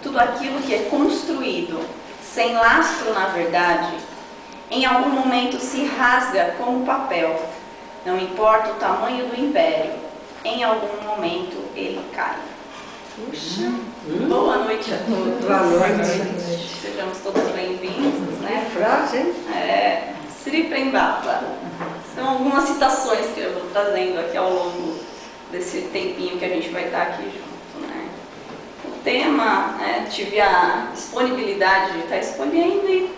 tudo aquilo que é construído sem lastro na verdade, em algum momento se rasga como papel. Não importa o tamanho do império, em algum momento ele cai. Puxa, boa noite a todos. Boa noite. Sejamos todos bem-vindos, né? Frase, hein? Sri Prembaba. São algumas citações que eu vou trazendo aqui ao longo desse tempinho que a gente vai estar aqui junto, né? O tema, tive a disponibilidade de estar escolhendo e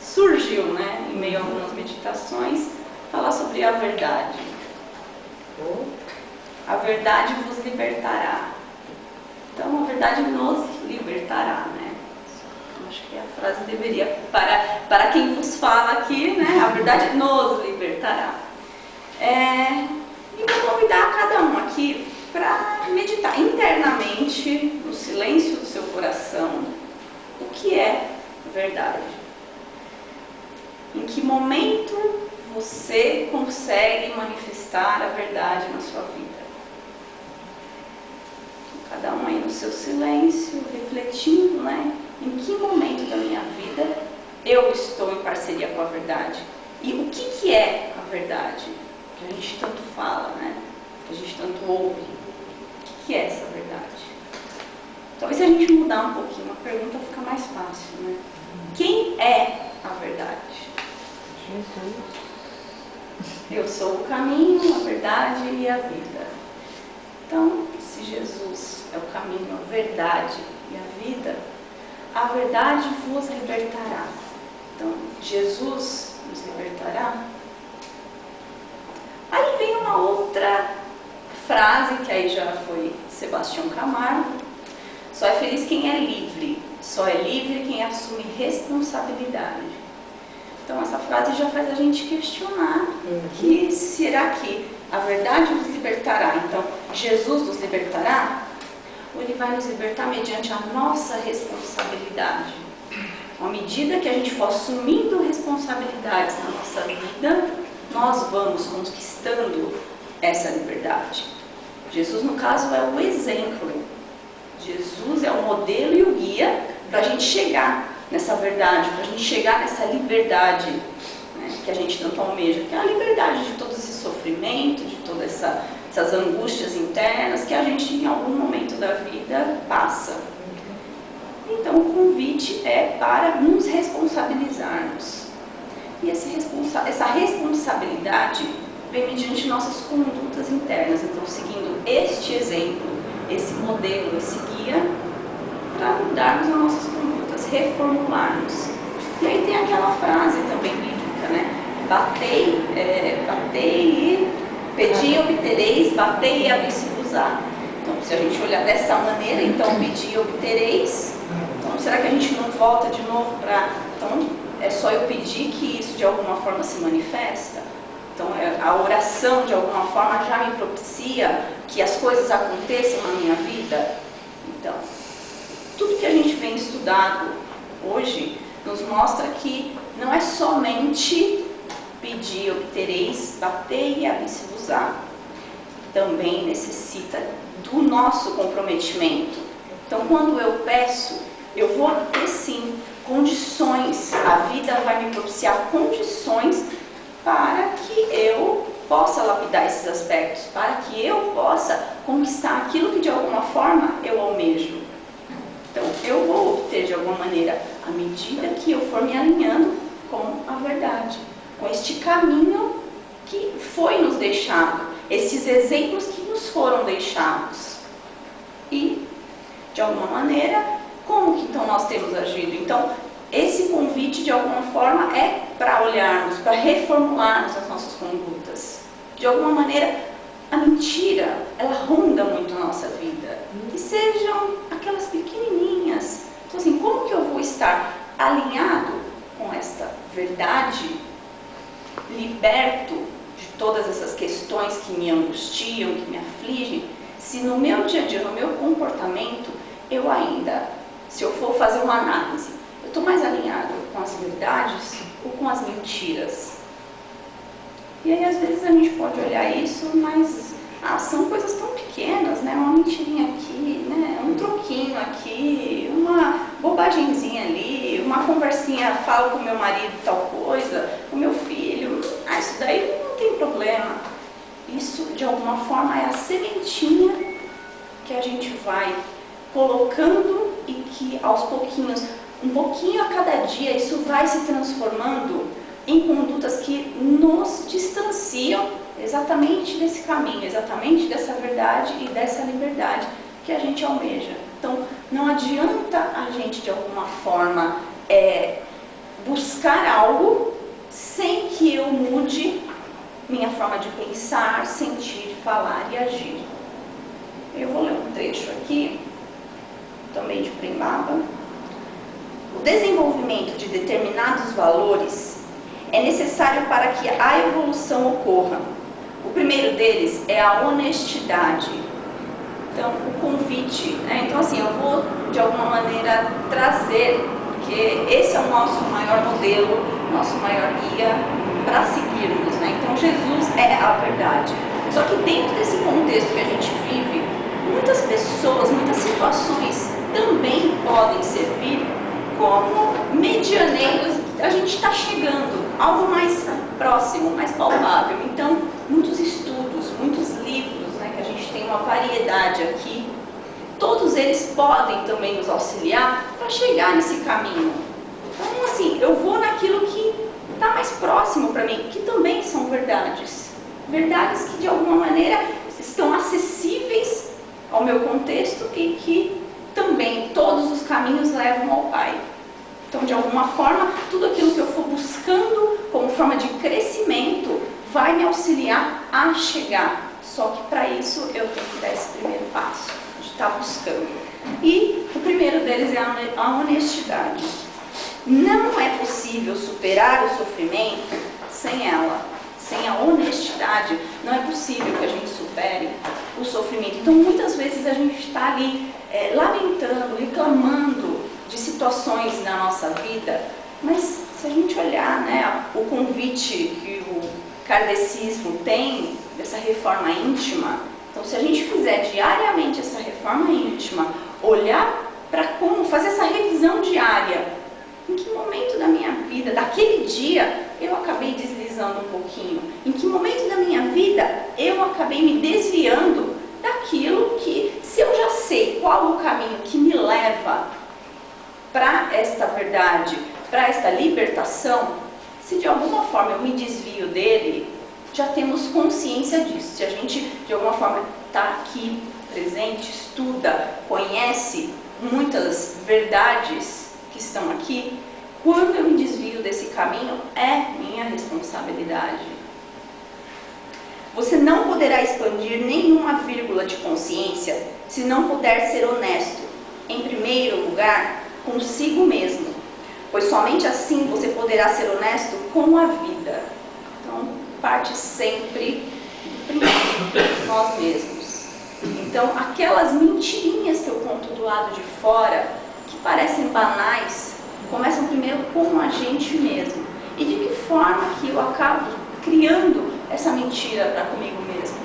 surgiu, né, em meio a algumas meditações, falar sobre a verdade. A verdade vos libertará. Então, a verdade nos libertará, né? Acho que a frase deveria, para quem vos fala aqui, né? A verdade nos libertará. E vou convidar cada um aqui para meditar internamente, no silêncio do seu coração, o que é verdade. Em que momento você consegue manifestar a verdade na sua vida? Cada um aí no seu silêncio, refletindo, né? Em que momento da minha vida eu estou em parceria com a verdade? E o que é a verdade? Que a gente tanto fala, né? Que a gente tanto ouve. O que é essa verdade? Talvez se a gente mudar um pouquinho a pergunta fica mais fácil, né? Quem é a verdade? Jesus. Eu sou o caminho, a verdade e a vida. Então, se Jesus é o caminho, a verdade e a verdade vos libertará. Então, Jesus nos libertará. Aí vem uma outra frase, que aí já foi Sebastião Camargo: só é feliz quem é livre, só é livre quem assume responsabilidade. Então essa frase já faz a gente questionar que será que a verdade nos libertará? Então Jesus nos libertará? Ou ele vai nos libertar mediante a nossa responsabilidade? À medida que a gente for assumindo responsabilidades na nossa vida, nós vamos conquistando essa liberdade. Jesus, no caso, é o exemplo. Jesus é o modelo e o guia para a gente chegar nessa verdade, para a gente chegar nessa liberdade, né, que a gente tanto almeja, que é a liberdade de todo esse sofrimento, de todas essas angústias internas que a gente em algum momento da vida passa. Então o convite é para nos responsabilizarmos. E essa responsabilidade vem mediante nossas condutas internas. Então, seguindo este exemplo, esse modelo, esse guia, para mudarmos as nossas condutas, reformularmos. E aí tem aquela frase também bíblica, né? Batei e pedi e obtereis, batei e abri-se-vos-á. Então, se a gente olhar dessa maneira, então pedi e obtereis. Então, será que a gente não volta de novo para... Então, é só eu pedir que isso de alguma forma se manifesta? Então, a oração de alguma forma já me propicia que as coisas aconteçam na minha vida? Então, tudo que a gente vem estudado hoje nos mostra que não é somente pedir, obtereis, bater e abrir-se-vos-á. Também necessita do nosso comprometimento. Então, quando eu peço, eu vou ter sim condições, a vida vai me propiciar condições para que eu possa lapidar esses aspectos, para que eu possa conquistar aquilo que de alguma forma eu almejo. Então, eu vou obter de alguma maneira, à medida que eu for me alinhando com a verdade, com este caminho que foi nos deixado, esses exemplos que nos foram deixados. E, de alguma maneira, como que então nós temos agido? Então, esse convite, de alguma forma, é para olharmos, para reformularmos as nossas condutas. De alguma maneira, a mentira, ela ronda muito a nossa vida. Que sejam aquelas pequenininhas. Então, assim, como que eu vou estar alinhado com esta verdade, liberto de todas essas questões que me angustiam, que me afligem, se no meu dia a dia, no meu comportamento, eu ainda, se eu for fazer uma análise, eu estou mais alinhado com as verdades ou com as mentiras? E aí, às vezes, a gente pode olhar isso, mas são coisas tão pequenas, né? Uma mentirinha aqui, né? Um troquinho aqui, uma bobagemzinha ali, uma conversinha, falo com meu marido tal coisa, com meu filho, isso daí não tem problema. Isso, de alguma forma, é a sementinha que a gente vai colocando e que, aos pouquinhos, um pouquinho a cada dia, isso vai se transformando em condutas que nos distanciam exatamente desse caminho, exatamente dessa verdade e dessa liberdade que a gente almeja. Então, não adianta a gente, de alguma forma, buscar algo sem que eu mude minha forma de pensar, sentir, falar e agir. Eu vou ler um trecho aqui, também de Prembaba. O desenvolvimento de determinados valores é necessário para que a evolução ocorra. O primeiro deles é a honestidade. Então, o convite, né? Então, assim, eu vou, de alguma maneira, trazer, porque esse é o nosso maior modelo, nosso maior guia para seguirmos, né? Então, Jesus é a verdade. Só que dentro desse contexto que a gente vive, muitas pessoas, muitas situações também podem servir como medianeiros. A gente está chegando algo mais próximo, mais palpável. Então, muitos estudos, muitos livros, né, que a gente tem uma variedade aqui, todos eles podem também nos auxiliar para chegar nesse caminho. Então, assim, eu vou naquilo que está mais próximo para mim, que também são verdades. Verdades que, de alguma maneira, estão acessíveis ao meu contexto e que também todos os caminhos levam ao Pai. Então, de alguma forma, tudo aquilo que eu for buscando como forma de crescimento vai me auxiliar a chegar. Só que para isso eu tenho que dar esse primeiro passo, de estar buscando. E o primeiro deles é a honestidade. Não é possível superar o sofrimento sem ela. Sem a honestidade, não é possível que a gente supere o sofrimento. Então, muitas vezes a gente está ali lamentando, reclamando de situações na nossa vida, mas se a gente olhar, né, o convite que o kardecismo tem dessa reforma íntima, então se a gente fizer diariamente essa reforma íntima, olhar para como fazer essa revisão diária, em que momento da minha vida, daquele dia, eu acabei deslizando um pouquinho, em que momento da minha vida eu acabei me desviando daquilo que, se eu já sei qual o caminho que me leva para esta verdade, para esta libertação, se de alguma forma eu me desvio dele, já temos consciência disso. Se a gente de alguma forma está aqui presente, estuda, conhece muitas verdades que estão aqui, quando eu me desvio desse caminho, é minha responsabilidade. Você não poderá expandir nenhuma vírgula de consciência se não puder ser honesto, em primeiro lugar, consigo mesmo, pois somente assim você poderá ser honesto com a vida. Então, parte sempre do princípio, nós mesmos. Então, aquelas mentirinhas que eu conto do lado de fora, que parecem banais, começam primeiro com a gente mesmo. E de que forma que eu acabo criando essa mentira para comigo mesmo?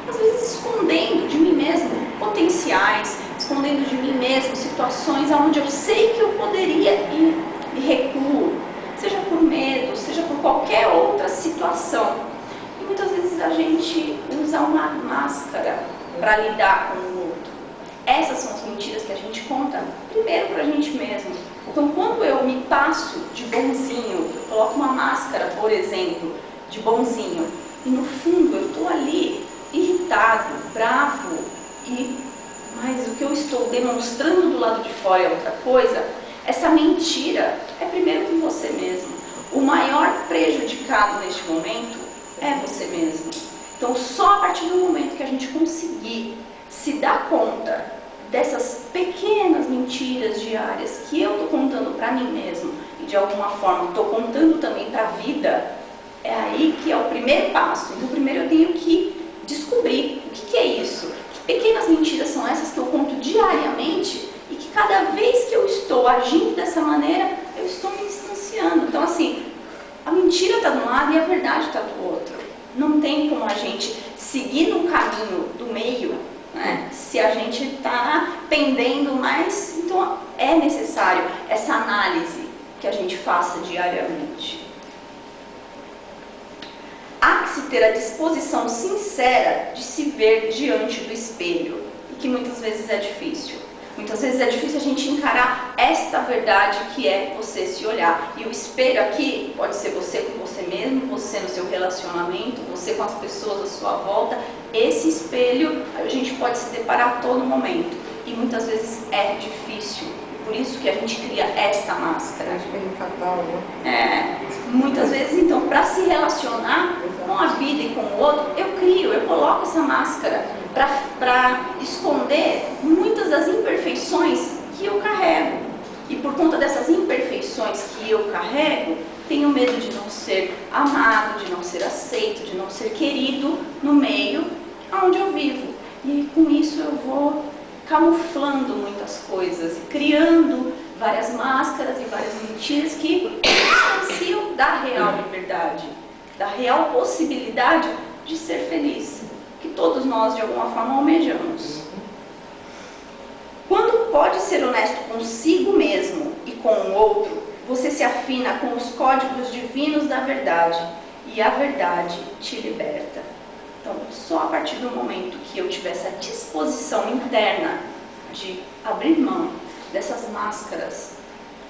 Às vezes escondendo de mim mesmo potenciais, escondendo de mim mesmo situações onde eu sei que eu poderia ir e recuo, seja por medo, seja por qualquer outra situação. E muitas vezes a gente usa uma máscara para lidar com o outro. Essas são as mentiras que a gente conta primeiro para a gente mesmo. Então, quando eu me passo de bonzinho, eu coloco uma máscara, por exemplo, de bonzinho, e no fundo eu estou ali irritado, bravo, mas o que eu estou demonstrando do lado de fora é outra coisa, essa mentira é primeiro com você mesmo. O maior prejudicado neste momento é você mesmo. Então, só a partir do momento que a gente conseguir se dar conta dessas pequenas mentiras diárias que eu estou contando para mim mesmo e de alguma forma estou contando também para a vida, é aí que é o primeiro passo. Então, primeiro eu tenho que descobrir o que é isso, que pequenas mentiras são essas que eu conto diariamente e que cada vez que eu estou agindo dessa maneira, eu estou me distanciando. Então, assim, a mentira está de um lado e a verdade está do outro. Não tem como a gente seguir no caminho do meio, né, se a gente está pendendo mais. Então é necessário essa análise que a gente faça diariamente. Há que se ter a disposição sincera de se ver diante do espelho, e que muitas vezes é difícil. Muitas vezes é difícil a gente encarar esta verdade que é você se olhar. E o espelho aqui pode ser você com você mesmo, você no seu relacionamento, você com as pessoas à sua volta. Esse espelho a gente pode se deparar a todo momento. E muitas vezes é difícil. Por isso que a gente cria esta máscara. Acho que é fatal, né? Muitas vezes, então, para se relacionar com a vida e com o outro, eu coloco essa máscara para esconder muitas das imperfeições que eu carrego. E por conta dessas imperfeições que eu carrego, tenho medo de não ser amado, de não ser aceito, de não ser querido no meio onde eu vivo. E com isso eu vou camuflando muitas coisas, criando várias máscaras e várias mentiras que distanciam da real liberdade, da real possibilidade de ser feliz, que todos nós de alguma forma almejamos. Quando pode ser honesto consigo mesmo e com o outro, você se afina com os códigos divinos da verdade, e a verdade te liberta. Então, só a partir do momento que eu tiver essa disposição interna de abrir mão dessas máscaras,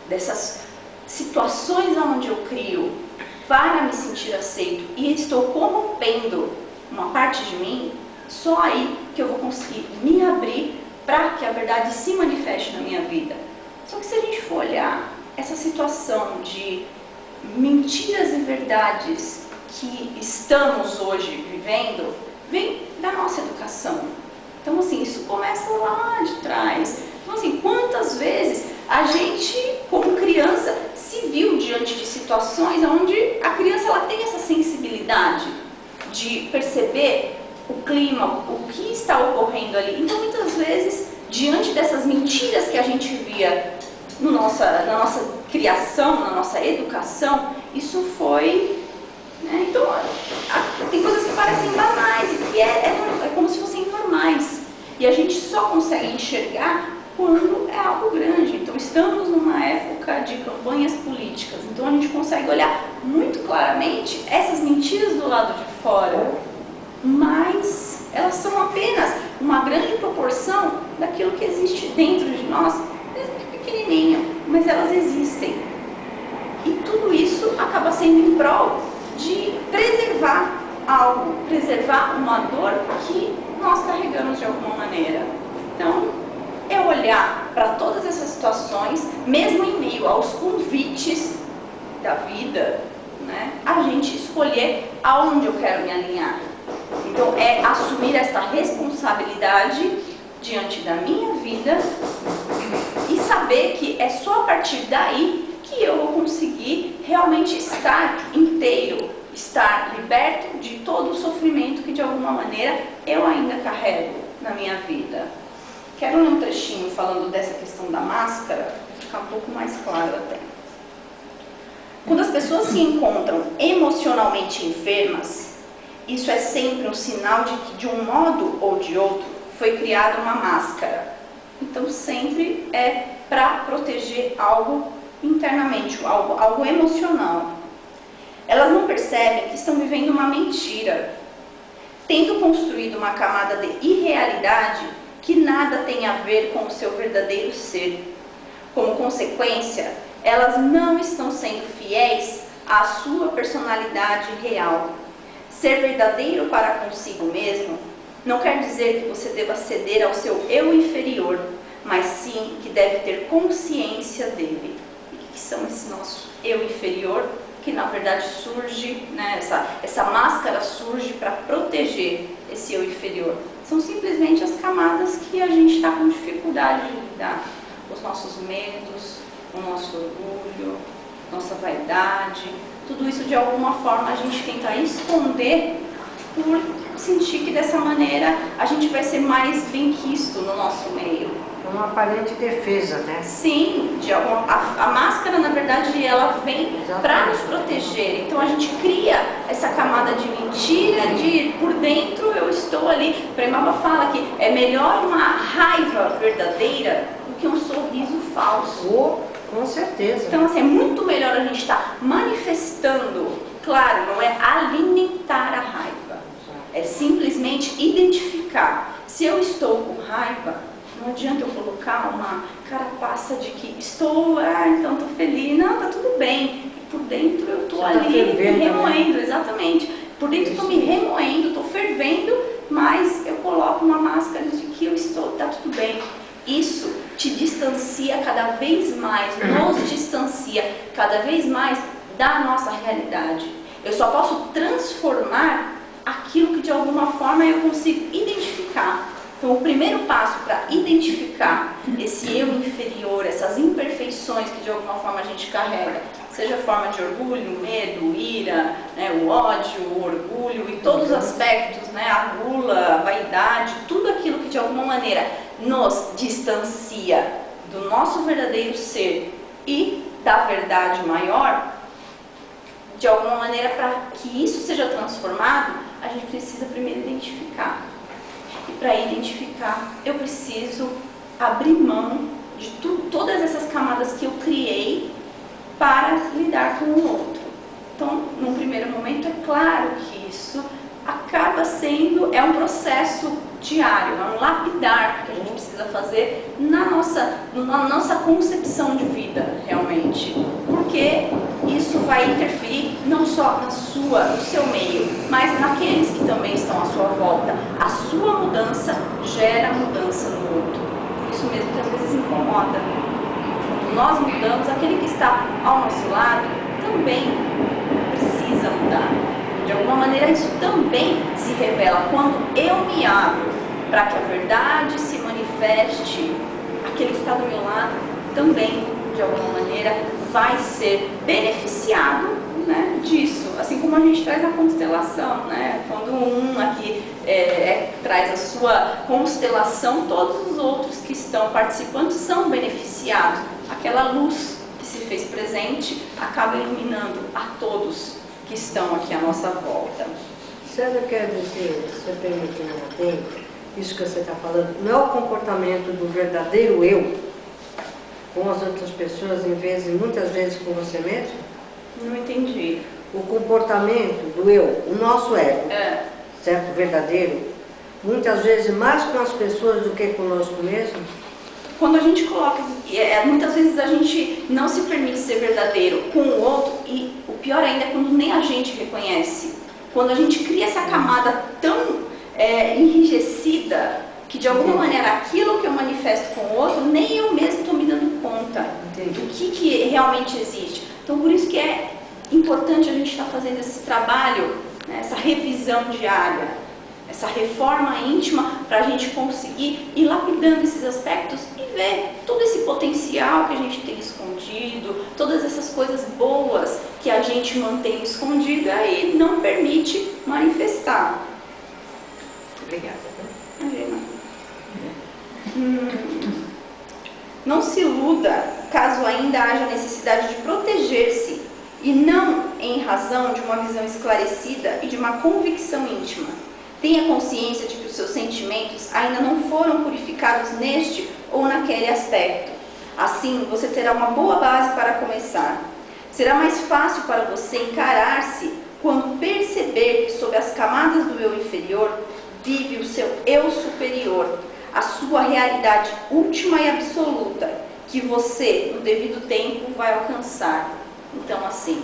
dessas situações onde eu crio para me sentir aceito e estou corrompendo uma parte de mim, só aí que eu vou conseguir me abrir para que a verdade se manifeste na minha vida. Só que se a gente for olhar essa situação de mentiras e verdades que estamos hoje vivendo, vem da nossa educação. Então, assim, isso começa lá de trás. Então, assim, quantas vezes a gente, como criança, se viu diante de situações onde a criança ela tem essa sensibilidade de perceber o clima, o que está ocorrendo ali. Então, muitas vezes, diante dessas mentiras que a gente via na nossa criação, na nossa educação, isso foi... Então, tem coisas que parecem banais e que é como se fossem normais. E a gente só consegue enxergar quando é algo grande. Então, estamos numa época de campanhas políticas. Então, a gente consegue olhar muito claramente essas mentiras do lado de fora. Mas elas são apenas uma grande proporção daquilo que existe dentro de nós, mesmo que pequenininho, mas elas existem. E tudo isso acaba sendo em prol de preservar algo, preservar uma dor que nós carregamos de alguma maneira. Então, é olhar para todas essas situações, mesmo em meio aos convites da vida, né, a gente escolher aonde eu quero me alinhar. Então, é assumir essa responsabilidade diante da minha vida e saber que é só a partir daí que eu vou conseguir realmente estar inteiro, estar liberto de todo o sofrimento que de alguma maneira eu ainda carrego na minha vida. Quero ler um trechinho falando dessa questão da máscara, para ficar um pouco mais claro até. Quando as pessoas se encontram emocionalmente enfermas, isso é sempre um sinal de que de um modo ou de outro foi criada uma máscara. Então sempre é para proteger algo internamente, algo emocional. Elas não percebem que estão vivendo uma mentira, tendo construído uma camada de irrealidade que nada tem a ver com o seu verdadeiro ser. Como consequência, elas não estão sendo fiéis à sua personalidade real. Ser verdadeiro para consigo mesmo não quer dizer que você deva ceder ao seu eu inferior, mas sim que deve ter consciência dele. E o que são esse nosso eu inferior? Que na verdade surge, né, essa máscara surge para proteger esse eu inferior. São simplesmente as camadas que a gente está com dificuldade de lidar. Os nossos medos, o nosso orgulho, nossa vaidade, tudo isso de alguma forma a gente tenta esconder por sentir que dessa maneira a gente vai ser mais bem quisto no nosso meio. Uma aparente defesa, né? Sim, a máscara na verdade ela vem para nos proteger. Então a gente cria essa camada de mentira ali, Premaba fala que é melhor uma raiva verdadeira do que um sorriso falso. Oh, com certeza. Então, assim, é muito melhor a gente estar manifestando, claro, não é alimentar a raiva, é simplesmente identificar. Se eu estou com raiva, não adianta eu colocar uma carapaça de que estou, então estou feliz, não, tá tudo bem. Por dentro eu estou ali me remoendo, exatamente. Por dentro eu estou me remoendo, estou fervendo, mas eu coloco uma máscara de que eu estou, tá tudo bem. Isso te distancia cada vez mais, nos distancia cada vez mais da nossa realidade. Eu só posso transformar aquilo que de alguma forma eu consigo identificar. Então, o primeiro passo para identificar esse eu inferior, essas imperfeições que de alguma forma a gente carrega, seja forma de orgulho, medo, ira, né, o ódio, o orgulho e todos os aspectos, né, a gula, a vaidade, tudo aquilo que de alguma maneira nos distancia do nosso verdadeiro ser e da verdade maior, de alguma maneira, para que isso seja transformado, a gente precisa primeiro identificar. E para identificar, eu preciso abrir mão de todas essas camadas que eu criei para lidar com o outro. Então, num primeiro momento, é claro que isso acaba sendo, é um processo diário, é um lapidar que a gente precisa fazer na nossa concepção de vida, realmente. Porque isso vai interferir não só no seu meio, mas naqueles que também estão à sua volta. A sua mudança gera mudança no outro. Isso mesmo que às vezes incomoda. Quando nós mudamos, aquele que está ao nosso lado também precisa mudar. De alguma maneira, isso também se revela quando eu me abro para que a verdade se manifeste. Aquele que está do meu lado também, de alguma maneira, vai ser beneficiado, né, disso. Assim como a gente traz a constelação, né? Quando um aqui traz a sua constelação, todos os outros que estão participando são beneficiados. Aquela luz que se fez presente acaba iluminando a todos que estão aqui à nossa volta. César quer dizer, se eu permitir um tempo, isso que você está falando, não é o comportamento do verdadeiro eu com as outras pessoas, muitas vezes com você mesmo? Não entendi. O comportamento do eu, o nosso ego, certo? Verdadeiro, muitas vezes mais com as pessoas do que conosco mesmo? Quando a gente coloca, muitas vezes a gente não se permite ser verdadeiro com o outro, e o pior ainda é quando nem a gente reconhece. Quando a gente cria essa camada tão enrijecida, que de alguma maneira aquilo que eu manifesto com o outro, nem eu mesmo estou me dando conta do que realmente existe. Então, por isso que é importante a gente estar fazendo esse trabalho, né, essa revisão diária, essa reforma íntima, para a gente conseguir ir lapidando esses aspectos e ver todo esse potencial que a gente tem escondido, todas essas coisas boas que a gente mantém escondida e não permite manifestar. Obrigada. Não se iluda caso ainda haja necessidade de proteger-se e não em razão de uma visão esclarecida e de uma convicção íntima. Tenha consciência de que os seus sentimentos ainda não foram purificados neste ou naquele aspecto. Assim, você terá uma boa base para começar. Será mais fácil para você encarar-se quando perceber que sob as camadas do eu inferior vive o seu eu superior, a sua realidade última e absoluta, que você, no devido tempo, vai alcançar. Então, assim,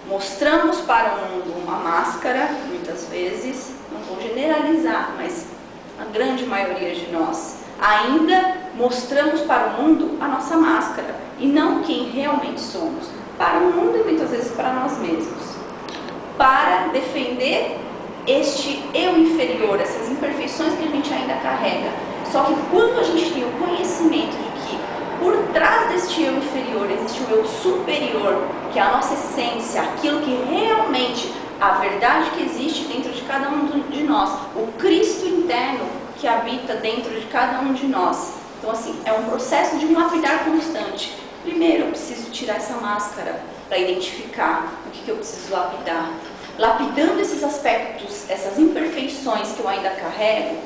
mostramos para o mundo uma máscara, muitas vezes, não vou generalizar, mas a grande maioria de nós, ainda mostramos para o mundo a nossa máscara, e não quem realmente somos, para o mundo e muitas vezes para nós mesmos, para defender este eu inferior, essas imperfeições que a gente ainda carrega. Só que quando a gente tem o conhecimento de que por trás deste eu inferior existe o eu superior, que é a nossa essência, aquilo que realmente, a verdade que existe dentro de cada um de nós, o Cristo interno que habita dentro de cada um de nós. Então, assim, é um processo de um lapidar constante. Primeiro, eu preciso tirar essa máscara para identificar o que eu preciso lapidar. lapidando esses aspectos, essas imperfeições que eu ainda carrego,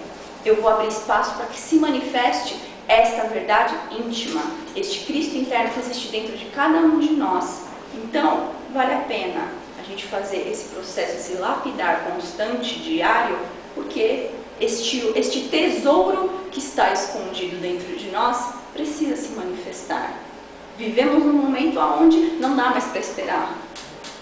eu vou abrir espaço para que se manifeste esta verdade íntima, este Cristo interno que existe dentro de cada um de nós. Então, vale a pena a gente fazer esse processo, esse lapidar constante, diário, porque este tesouro que está escondido dentro de nós precisa se manifestar. Vivemos num momento onde não dá mais para esperar.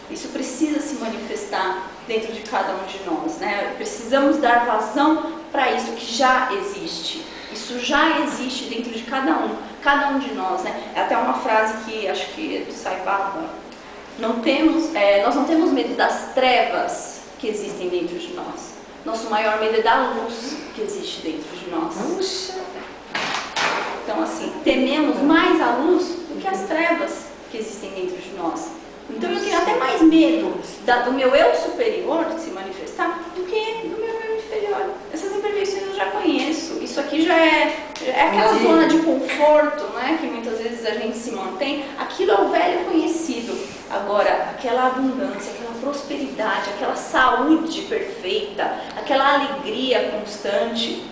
Isso precisa se manifestar dentro de cada um de nós, né? Precisamos dar vazão para isso que já existe. Isso já existe dentro de cada um de nós, né? É até uma frase que acho que é do Sai Baba. Nós não temos medo das trevas que existem dentro de nós. Nosso maior medo é da luz que existe dentro de nós. Então, assim, tememos mais a luz do que as trevas que existem dentro de nós. Então, eu tenho até mais medo do meu eu superior se manifestar do que do meu eu inferior. Essas imperfeições eu já conheço. Isso aqui já é aquela zona de conforto, né, que muitas vezes a gente se mantém. Aquilo é o velho conhecido. Agora, aquela abundância, aquela prosperidade, aquela saúde perfeita, aquela alegria constante,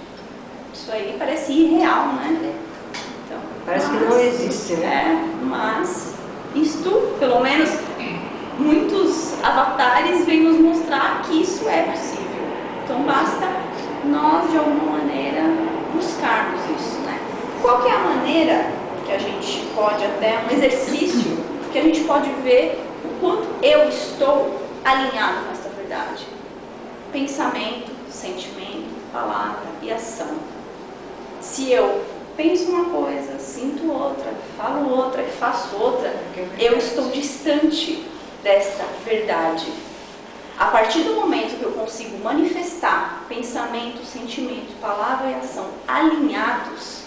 isso aí parece irreal, né? Então, parece que não existe, né? Mas isto, pelo menos, muitos avatares vêm nos mostrar que isso é possível. Então basta nós, de alguma maneira, buscarmos isso, né? Qual que é a maneira que a gente pode, até um exercício, que a gente pode ver o quanto eu estou alinhado com essa verdade? Pensamento, sentimento, palavra e ação. Se eu penso uma coisa, sinto outra, falo outra e faço outra, eu estou distante desta verdade. A partir do momento que eu consigo manifestar pensamento, sentimento, palavra e ação alinhados,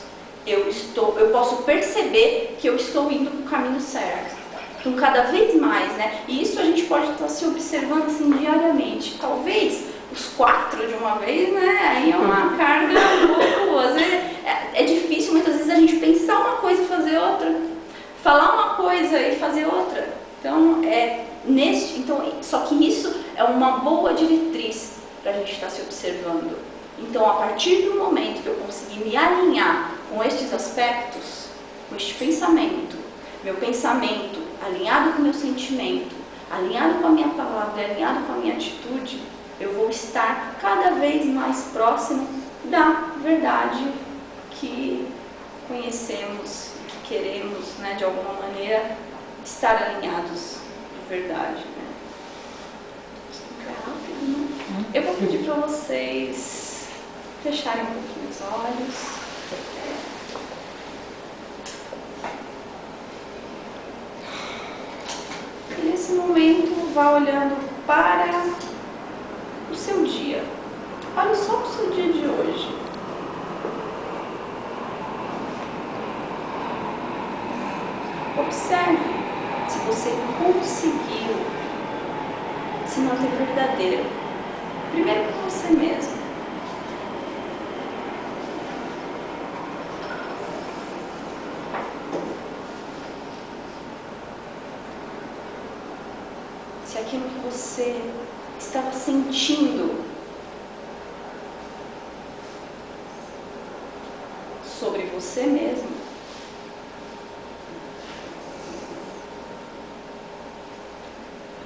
eu posso perceber que eu estou indo para o caminho certo. Então, cada vez mais, né? E isso a gente pode estar se observando assim diariamente. Talvez os 4 de uma vez, né? Aí é uma carga um pouco, às vezes é difícil muitas vezes a gente pensar uma coisa e fazer outra, falar uma coisa e fazer outra. Então, só que isso é uma boa diretriz para a gente estar se observando. Então, a partir do momento que eu conseguir me alinhar com estes aspectos, com este pensamento, meu pensamento alinhado com o meu sentimento, alinhado com a minha palavra, alinhado com a minha atitude, eu vou estar cada vez mais próximo da verdade que conhecemos, que queremos, né, de alguma maneira, estar alinhados de verdade. Né? Eu vou pedir para vocês fecharem um pouquinho os olhos. E nesse momento, vá olhando para o seu dia. Olhe só para o seu dia de hoje. Observe se você conseguiu se manter verdadeiro. Primeiro com você mesmo. Se aquilo que você estava sentindo sobre você mesmo,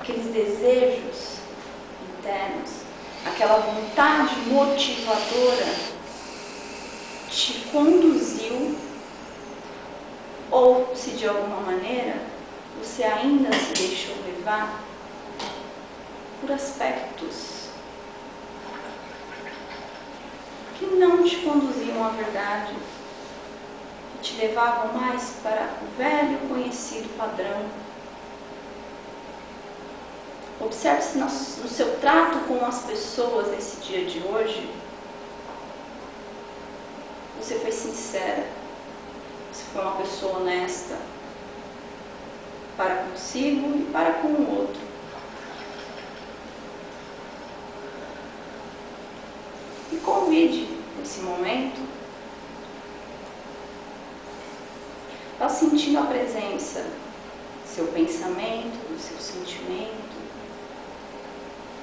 aqueles desejos internos, aquela vontade motivadora te conduziu, ou se de alguma maneira você ainda se deixou levar por aspectos que não te conduziam à verdade, que te levavam mais para o velho conhecido padrão. Observe se no seu trato com as pessoas nesse dia de hoje, você foi sincera, você foi uma pessoa honesta para consigo e para com o outro. E convide nesse momento, vá sentindo a presença do seu pensamento, do seu sentimento,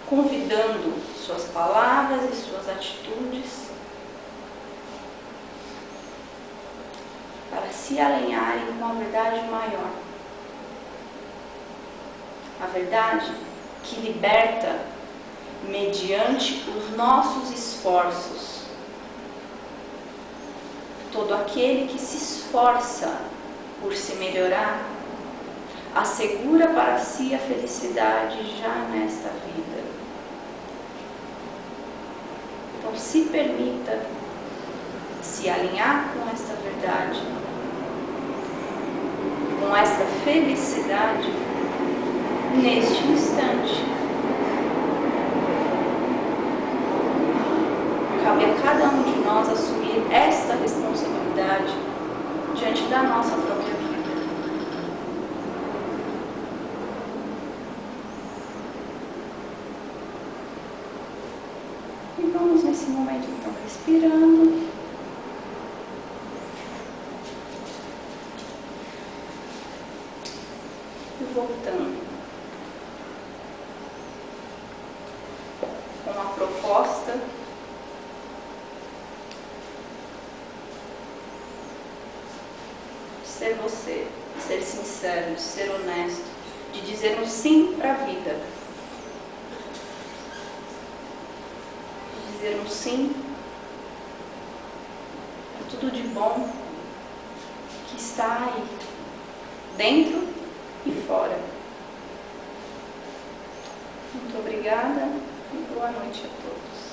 convidando suas palavras e suas atitudes para se alinharem com a verdade maior. A verdade que liberta mediante os nossos esforços. Todo aquele que se esforça por se melhorar, assegura para si a felicidade já nesta vida. Então se permita se alinhar com esta verdade, com esta felicidade, neste instante. Cabe a cada um de nós assumir esta responsabilidade diante da nossa própria vida. E vamos nesse momento então respirando. E voltando com a proposta de ser você, de ser sincero, de ser honesto, de dizer um sim para a vida. Dizer um sim para tudo de bom que está aí, dentro e fora. Muito obrigada e boa noite a todos.